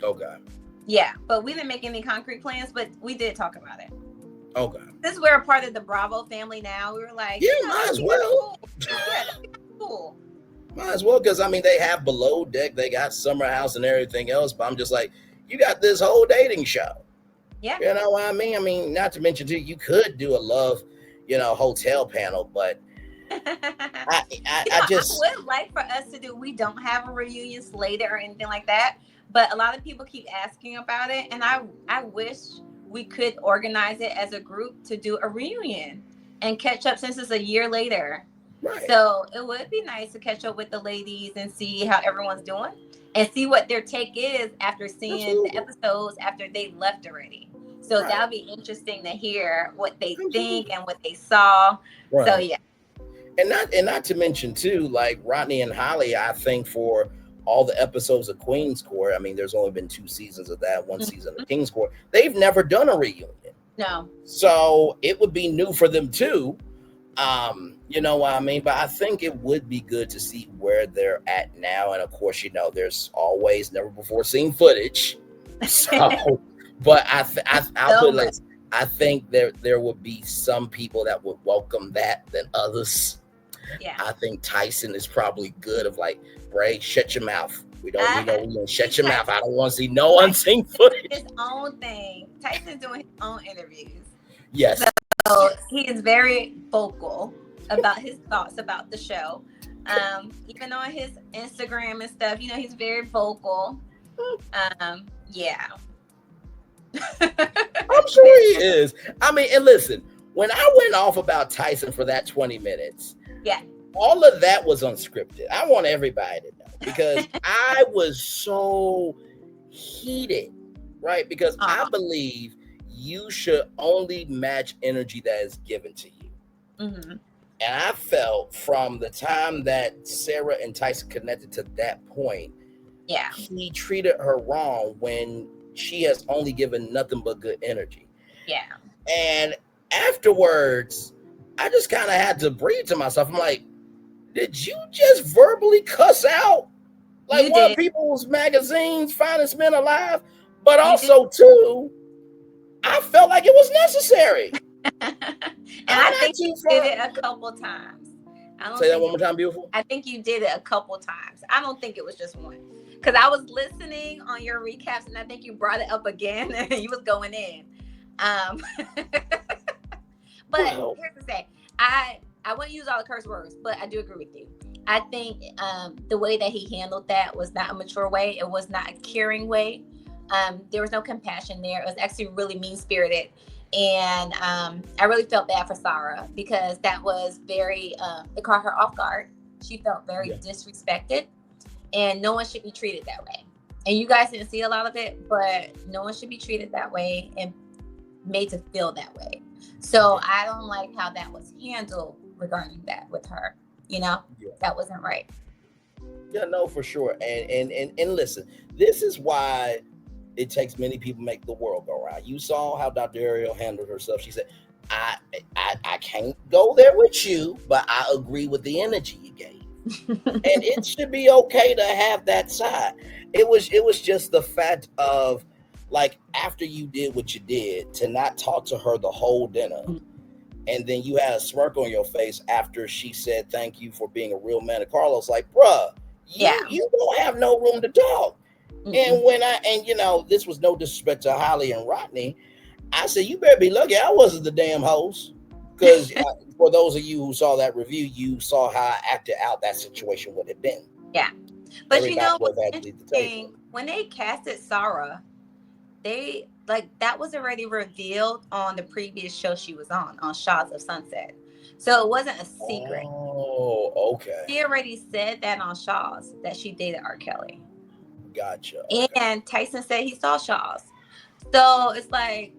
S2: Okay.
S3: Yeah, but we didn't make any concrete plans, but we did talk about it.
S2: Okay.
S3: Since we're a part of the Bravo family now, we were like,
S2: might as well.
S3: Yeah, that'd be cool.
S2: Might as well, because I mean, they have Below Deck, they got Summer House and everything else, but I'm just like, you got this whole dating show.
S3: Yeah.
S2: You know what I mean? I mean, not to mention too, you could do a love, hotel panel, but I
S3: would like for us to do, we don't have a reunion slated or anything like that, but a lot of people keep asking about it, and I wish we could organize it as a group to do a reunion and catch up since it's a year later.
S2: Right.
S3: So it would be nice to catch up with the ladies and see how everyone's doing and see what their take is after seeing the episodes after they left already. So that'll be interesting to hear what they think and what they saw. Right. So yeah.
S2: And not to mention too, like Rodney and Holly, I think for all the episodes of Queen's Court, I mean, there's only been 2 seasons of that, one season of King's Court. They've never done a reunion.
S3: No.
S2: So it would be new for them too. You know what I mean? But I think it would be good to see where they're at now. And of course, you know, there's always never before seen footage. So, but I'll put it like, I think there would be some people that would welcome that than others.
S3: Yeah.
S2: I think Tyson is probably good of like, Bray, shut your mouth. We don't shut your mouth. I don't want to see no unseen footage.
S3: His own thing. Tyson's doing his own interviews.
S2: Yes.
S3: So he is very vocal about his thoughts about the show. Even on his Instagram and stuff, you know, he's very vocal. Yeah.
S2: I'm sure he is. I mean, and listen, when I went off about Tyson for that 20 minutes,
S3: yeah,
S2: all of that was unscripted. I want everybody to know because I was so heated, right? Because I believe you should only match energy that is given to you. Mm-hmm. And I felt from the time that Sarah and Tyson connected to that point,
S3: yeah,
S2: he treated her wrong when she has only given nothing but good energy.
S3: Yeah.
S2: And afterwards, I just kind of had to breathe to myself. I'm like, did you just verbally cuss out like one of People's Magazine's finest men alive? But also, too, I felt like it was necessary.
S3: And I think you did it a couple times.
S2: Say that one more time, beautiful.
S3: I think you did it a couple times. I don't think it was just one. Because I was listening on your recaps, and I think you brought it up again, and you was going in. But here's the thing. I wouldn't use all the curse words, but I do agree with you. I think the way that he handled that was not a mature way. It was not a caring way. There was no compassion there. It was actually really mean-spirited. And I really felt bad for Sarah because that was very, it caught her off guard. She felt very disrespected. And no one should be treated that way. And you guys didn't see a lot of it, but no one should be treated that way and made to feel that way. So I don't like how that was handled regarding that with her. You know, that wasn't right.
S2: Yeah, no, for sure. And listen, this is why it takes many people to make the world go round. You saw how Dr. Arielle handled herself. She said, I can't go there with you, but I agree with the energy you gave. And it should be okay to have that side. It was just the fact of like after you did what you did to not talk to her the whole dinner, and then you had a smirk on your face after she said thank you for being a real man. And Carlos like, bruh, you don't have no room to talk. Mm-hmm. And you know, this was no disrespect to Holly and Rodney. I said, you better be lucky I wasn't the damn host. Because for those of you who saw that review, you saw how I acted out that situation would have been.
S3: Yeah. But you know what's interesting? When they casted Sarah, they that was already revealed on the previous show she was on Shaws of Sunset. So it wasn't a secret.
S2: Oh, okay.
S3: She already said that on Shaws that she dated R. Kelly.
S2: Gotcha.
S3: And Tyson said he saw Shaws. So it's like,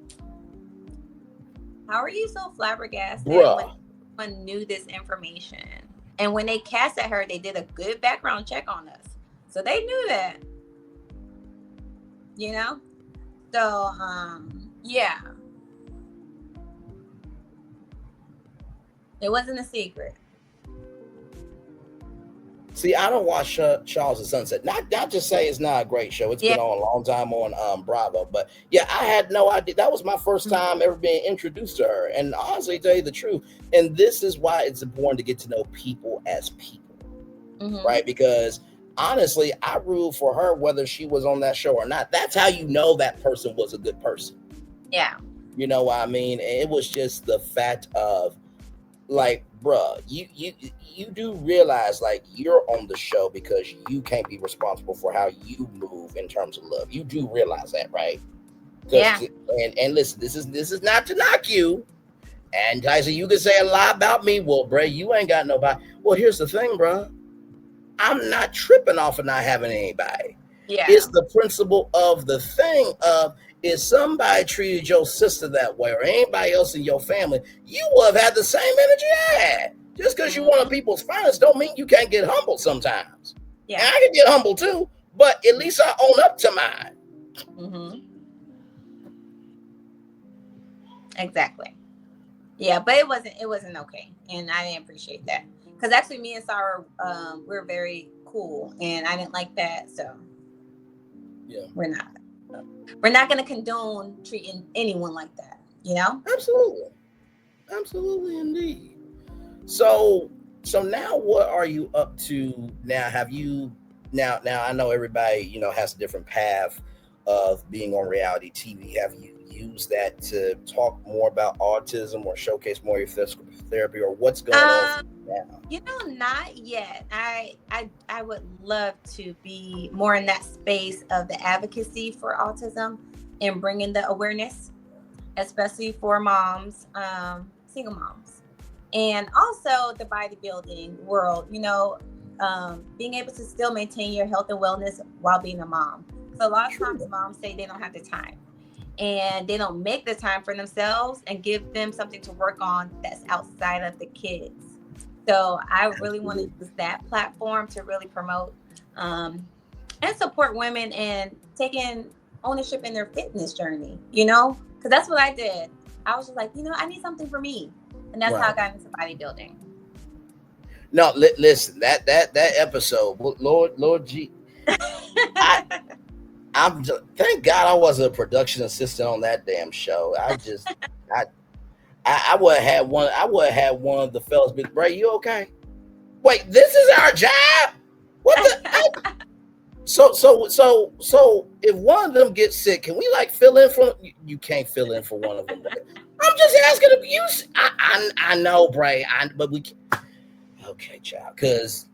S3: how are you so flabbergasted when one knew this information? And when they casted her, they did a good background check on us. So they knew that. You know? So, yeah. It wasn't a secret.
S2: See, I don't watch Shaws of Sunset. Not to say it's not a great show. It's been on a long time on Bravo. But yeah, I had no idea. That was my first time ever being introduced to her. And honestly, to tell you the truth, and this is why it's important to get to know people as people, right? Because honestly, I ruled for her whether she was on that show or not. That's how you know that person was a good person.
S3: Yeah.
S2: You know what I mean? And it was just the fact of, like, bruh, you do realize like you're on the show because you can't be responsible for how you move in terms of love. You do realize that, right?
S3: Yeah.
S2: And listen, this is not to knock you. And Tyson, you can say a lot about me. Well, Bray, you ain't got nobody. Well, here's the thing, bruh. I'm not tripping off of not having anybody.
S3: Yeah.
S2: It's the principle of the thing of, if somebody treated your sister that way or anybody else in your family, you would have had the same energy I had. Just because you one of people's finest don't mean you can't get humble sometimes.
S3: Yeah.
S2: And I can get humble too, but at least I own up to mine.
S3: Mm-hmm. Exactly. Yeah, but it wasn't okay, and I didn't appreciate that because actually me and Sarah we're very cool, and I didn't like that, so
S2: yeah,
S3: we're not going to condone treating anyone like that, you know?
S2: Absolutely indeed. So now what are you up to now? Have you now I know everybody, has a different path of being on reality TV. Have you used that to talk more about autism or showcase more of your physical therapy, or what's going on now?
S3: Not yet. I would love to be more in that space of the advocacy for autism and bringing the awareness, especially for moms, single moms, and also the bodybuilding world. Being able to still maintain your health and wellness while being a mom. So a lot of times moms say they don't have the time, and they don't make the time for themselves and give them something to work on that's outside of the kids. So I really want to use that platform to really promote and support women and taking ownership in their fitness journey, because that's what I did. I was just like, I need something for me. And that's how I got into bodybuilding.
S2: No, listen, that episode, Lord G, I'm just, thank God I wasn't a production assistant on that damn show. I would have had one. I would have had one of the fellas be, Bray, you okay? Wait, this is our job. What the? So if one of them gets sick, can we fill in for? You can't fill in for one of them. I'm just asking them. I know, Bray. But we. Okay, child, because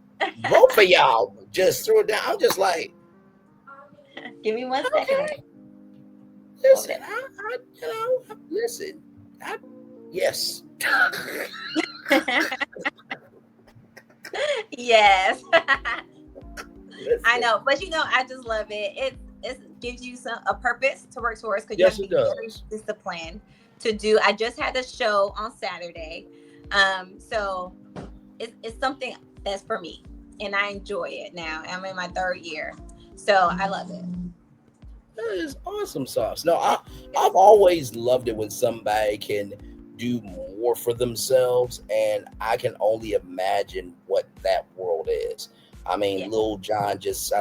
S2: both of y'all just threw it down. I'm just like,
S3: give me 1 second.
S2: Okay. Listen, yes.
S3: Yes. I know, but I just love it. It gives you a purpose to work towards, because you have to be very disciplined to do. I just had a show on Saturday, so it's something that's for me, and I enjoy it now. I'm in my 3rd year, so I love it.
S2: That is awesome sauce. No, I've always loved it when somebody can do more for themselves, and I can only imagine what that world is. I mean, I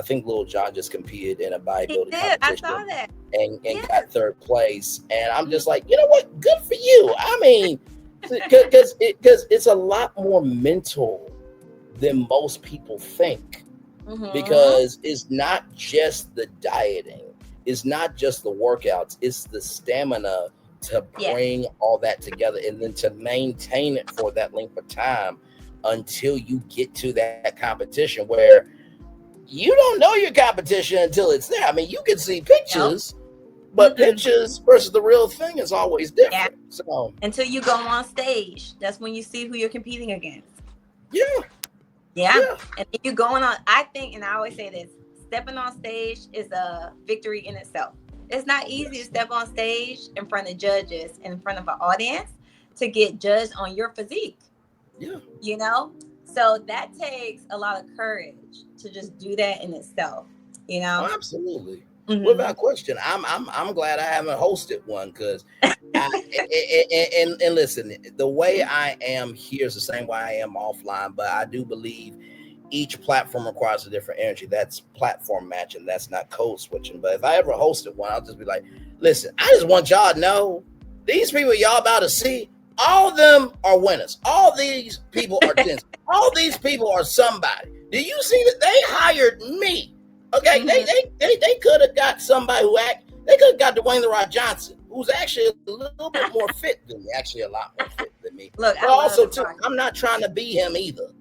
S2: think Lil Jon just competed in a bodybuilding competition.
S3: I saw that.
S2: And got 3rd place. And I'm just like, you know what? Good for you. I mean, because it's a lot more mental than most people think. Mm-hmm. Because it's not just the dieting. It's not just the workouts. It's the stamina to bring all that together and then to maintain it for that length of time until you get to that competition, where you don't know your competition until it's there. I mean, you can see pictures, but pictures versus the real thing is always different. Yeah. So
S3: until you go on stage, that's when you see who you're competing against.
S2: Yeah.
S3: And if you're going on, I think, and I always say this, stepping on stage is a victory in itself. It's not easy to step on stage in front of judges and in front of an audience to get judged on your physique.
S2: Yeah.
S3: So that takes a lot of courage to just do that in itself.
S2: Oh, absolutely. Mm-hmm. Without question. I'm glad I haven't hosted one, because and listen, the way I am here is the same way I am offline, but I do believe each platform requires a different energy. That's platform matching. That's not code switching. But if I ever hosted one, I'll just be like, listen, I just want y'all to know these people y'all about to see, all of them are winners. All these people are dentists. All these people are somebody. Do you see that they hired me? Okay, they could have got somebody they could have got Dwayne The Rock Johnson, who's actually a little bit more fit than me, actually a lot more fit than me.
S3: Look,
S2: but also too, I'm not trying to be him either.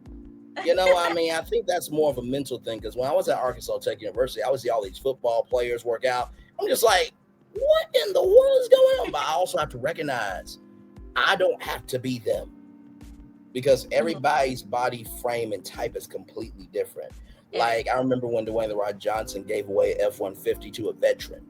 S2: I mean, I think that's more of a mental thing, because when I was at Arkansas Tech University, I would see all these football players work out. I'm just like, what in the world is going on? But I also have to recognize I don't have to be them, because everybody's body frame and type is completely different. Like, I remember when Dwayne The Rock Johnson gave away F-150 to a veteran.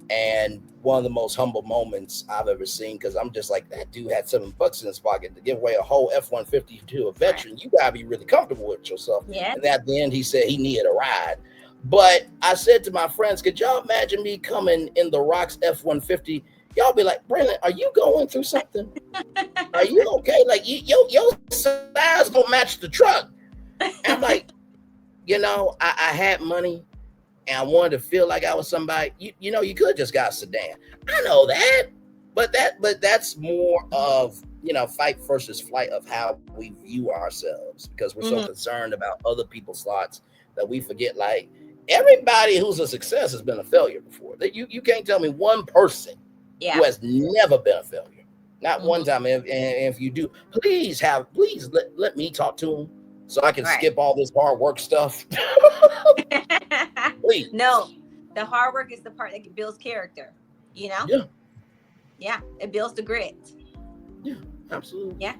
S2: And one of the most humble moments I've ever seen, because I'm just like, that dude had $7 in his pocket to give away a whole F-150 to a veteran. You gotta be really comfortable with yourself.
S3: Yeah.
S2: And at the end, he said he needed a ride. But I said to my friends, could y'all imagine me coming in the Rock's F-150? Y'all be like, Braylon, are you going through something? Are you okay? Like, your size don't match the truck. And I'm like, I had money and I wanted to feel like I was somebody. You could just got a sedan. I know that, but that's more of fight versus flight of how we view ourselves, because we're so concerned about other people's thoughts that we forget, like, everybody who's a success has been a failure before. That you can't tell me one person who has never been a failure, not one time. And if you do, please let me talk to him so I can skip all this hard work stuff. Please.
S3: No, the hard work is the part that builds character. Yeah, it builds the grit.
S2: Yeah, absolutely.
S3: Yeah,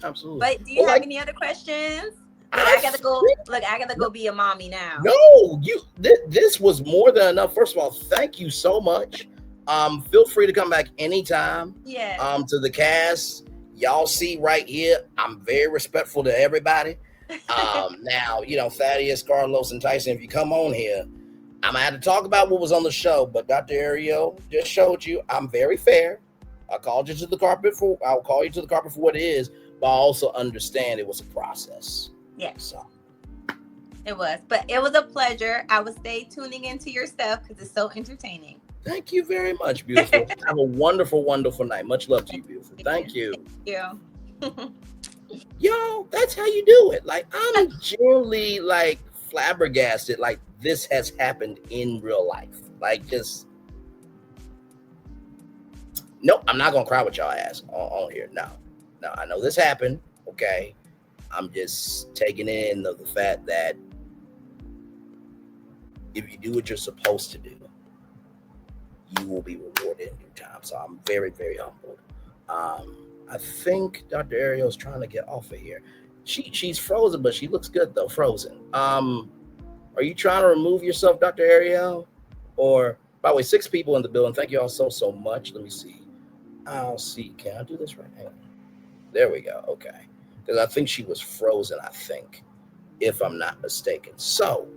S2: absolutely.
S3: But do you have any other questions? I gotta go. Look, I gotta go be a mommy now.
S2: No, this was more than enough. First of all, thank you so much. Feel free to come back anytime.
S3: Yeah.
S2: To the cast, y'all see right here, I'm very respectful to everybody. Now, Thaddeus, Carlos, and Tyson, if you come on here, I'm gonna have to talk about what was on the show. But Dr. Arielle just showed you I'm very fair. I'll call you to the carpet for what it is, but I also understand it was a process.
S3: Yeah.
S2: So
S3: it was, but it was a pleasure. I will stay tuning into your stuff because it's so entertaining.
S2: Thank you very much, beautiful. Have a wonderful, wonderful night. Much love to you, beautiful. Thank you.
S3: Thank you.
S2: Yo, that's how you do it. Like, I'm genuinely like flabbergasted. Like, this has happened in real life. Like, just nope. I'm not gonna cry with y'all ass on here. No, I know this happened. Okay, I'm just taking in the fact that if you do what you're supposed to do, you will be rewarded in due time. So I'm very, very humbled. I think Dr. Arielle is trying to get off of here. She's frozen, but she looks good though, frozen. Are you trying to remove yourself, Dr. Arielle? Or, by the way, 6 people in the building. Thank you all so much. Let me see. I'll see. Can I do this right now? There we go. Okay. Because I think she was frozen, if I'm not mistaken. So,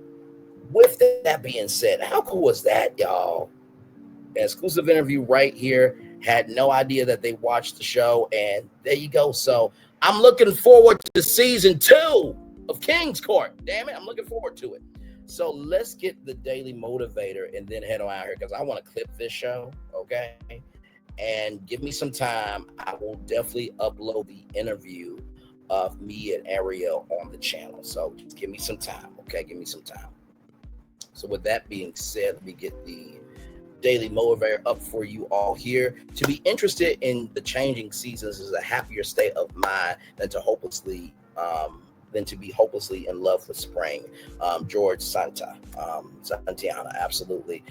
S2: with that being said, how cool was that, y'all? An exclusive interview right here. Had no idea that they watched the show, and there you go. So I'm looking forward to season 2 of King's Court. Damn it, I'm looking forward to it. So let's get the Daily Motivator and then head on out here, because I want to clip this show, okay? And give me some time. I will definitely upload the interview of me and Arielle on the channel. So just give me some time, okay? Give me some time. So with that being said, let me get the Daily Motivator up for you all here. To be interested in the changing seasons is a happier state of mind than to be hopelessly in love with spring. George Santana, absolutely.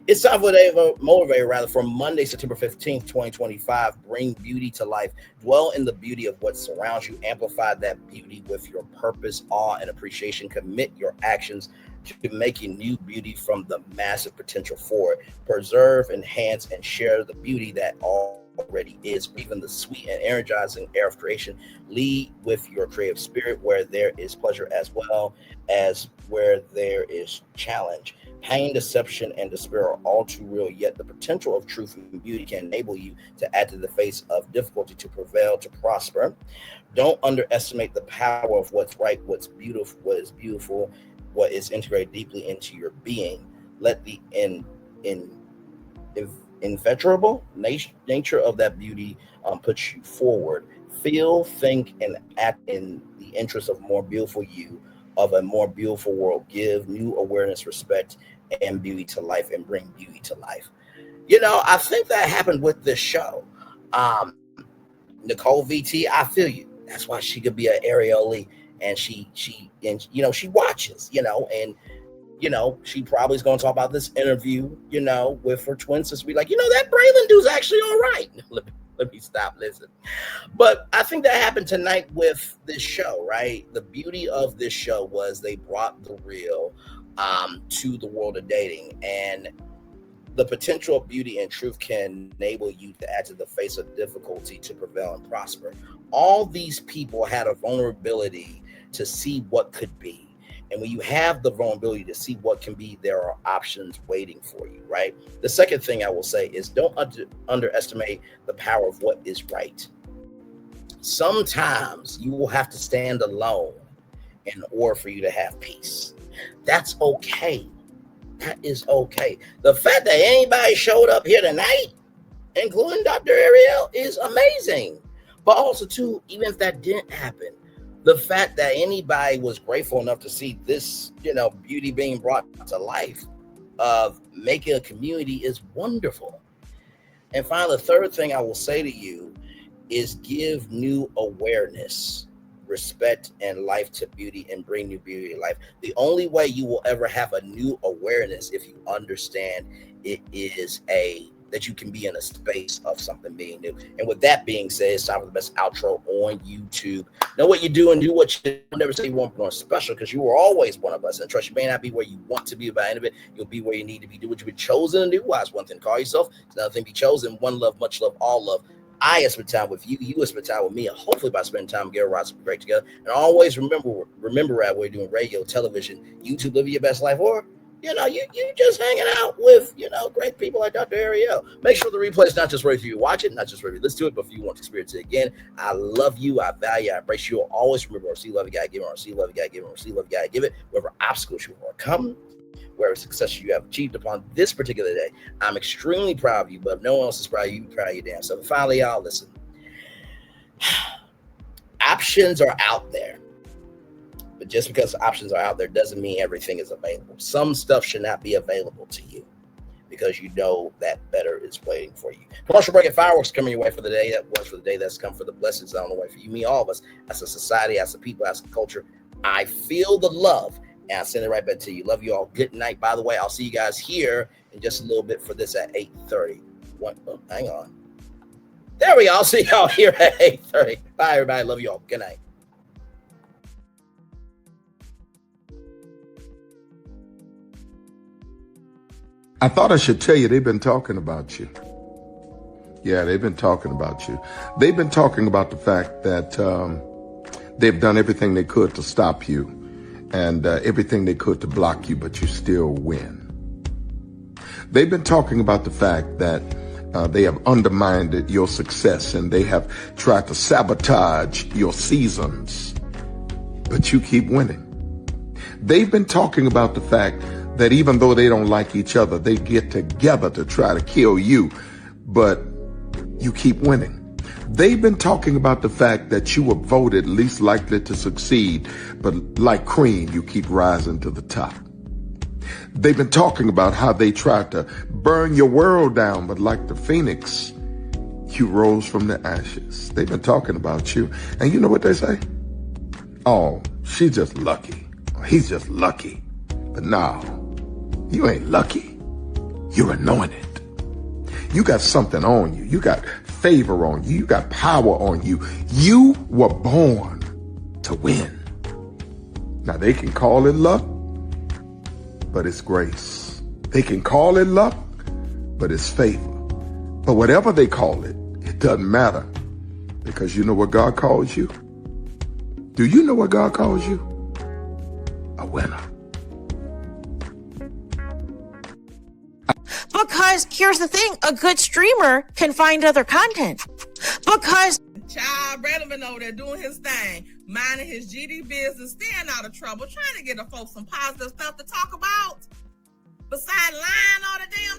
S2: It's time for the Motivator, for Monday, September 15th, 2025. Bring beauty to life. Dwell in the beauty of what surrounds you. Amplify that beauty with your purpose, awe, and appreciation. Commit your actions to making new beauty from the massive potential for it. Preserve, enhance, and share the beauty that already is. Breathe in the sweet and energizing air of creation. Lead with your creative spirit where there is pleasure as well as where there is challenge. Pain, deception, and despair are all too real, yet the potential of truth and beauty can enable you to add to the face of difficulty, to prevail, to prosper. Don't underestimate the power of what's right, what's beautiful, what is beautiful, what is integrated deeply into your being. Let the inevitable nature of that beauty put you forward. Feel, think, and act in the interest of more beautiful you, of a more beautiful world. Give new awareness, respect, and beauty to life, and bring beauty to life. I think that happened with this show. Nicole VT, I feel you. That's why she could be an Arielle, and she watches, and she probably is going to talk about this interview, with her twin sister. Be like, that Braylon dude's actually all right. Let me stop listening. But I think that happened tonight with this show, right? The beauty of this show was they brought the real to the world of dating. And The potential of beauty and truth can enable you to add to the face of difficulty to prevail and prosper. All these people had a vulnerability to see what could be. And when you have the vulnerability to see what can be, there are options waiting for you, right? The second thing I will say is don't underestimate the power of what is right. Sometimes you will have to stand alone in order for you to have peace. That's okay. That is okay. The fact that anybody showed up here tonight, including Dr. Arielle, is amazing. But also, too, even if that didn't happen, the fact that anybody was grateful enough to see this, beauty being brought to life, of making a community, is wonderful. And finally, the third thing I will say to you is give new awareness, respect, and life to beauty, and bring new beauty to life. The only way you will ever have a new awareness, if you understand it, is that you can be in a space of something being new. And with that being said, it's time for the best outro on YouTube. Know what you do and do what you do. I'll never say you won't be special, because you were always one of us. And trust, you may not be where you want to be by the end of it. You'll be where you need to be. Do what you've been chosen to do. Why? It's one thing to call yourself. It's another thing to be chosen. One love, much love, all love. I have spent time with you. You have spent time with me. And hopefully by spending time together, we're great together. And always remember that we're doing radio, television, YouTube, living your best life, or you just hanging out with, great people like Dr. Arielle. Make sure the replay is not just ready for you to watch it, not just ready to listen to it, but if you want to experience it again. I love you. I value, I embrace you. Always remember, receive love, you gotta give it, receive love, you gotta give it, receive love, you gotta give it. Whatever obstacles you overcome, whatever success you have achieved upon this particular day, I'm extremely proud of you, but if no one else is proud of you, proud of your damn self. And finally, y'all, listen. Options are out there. But just because options are out there doesn't mean everything is available. Some stuff should not be available to you because you know that better is waiting for you. Commercial break and fireworks coming your way for the day. That was for the day that's come, for the blessings on the way for you, me, all of us, as a society, as a people, as a culture. I feel the love, and I send it right back to you. Love you all. Good night. By the way, I'll see you guys here in just a little bit for this at 8:30. Hang on. There we go. I'll see y'all here at 8:30. Bye, everybody. Love you all. Good night.
S1: I thought I should tell you, they've been talking about you. Yeah, they've been talking about you. They've been talking about the fact that they've done everything they could to stop you and everything they could to block you, but you still win. They've been talking about the fact that they have undermined your success and they have tried to sabotage your seasons, but you keep winning. They've been talking about the fact that even though they don't like each other, they get together to try to kill you, but you keep winning. They've been talking about the fact that you were voted least likely to succeed, but like cream, you keep rising to the top. They've been talking about how they tried to burn your world down, but like the phoenix, you rose from the ashes. They've been talking about you. And you know what they say? Oh, she's just lucky. He's just lucky. But no, you ain't lucky. You're anointed. You got something on you. You got favor on you. You got power on you. You were born to win. Now they can call it luck, but it's grace. They can call it luck, but it's favor. But whatever they call it, it doesn't matter, because you know what God calls you? Do you know what God calls you? A winner.
S4: Because here's the thing, a good streamer can find other content. Because
S5: Child, Braylon been over there doing his thing, minding his GD business, staying out of trouble, trying to get the folks some positive stuff to talk about. Besides lying all the damn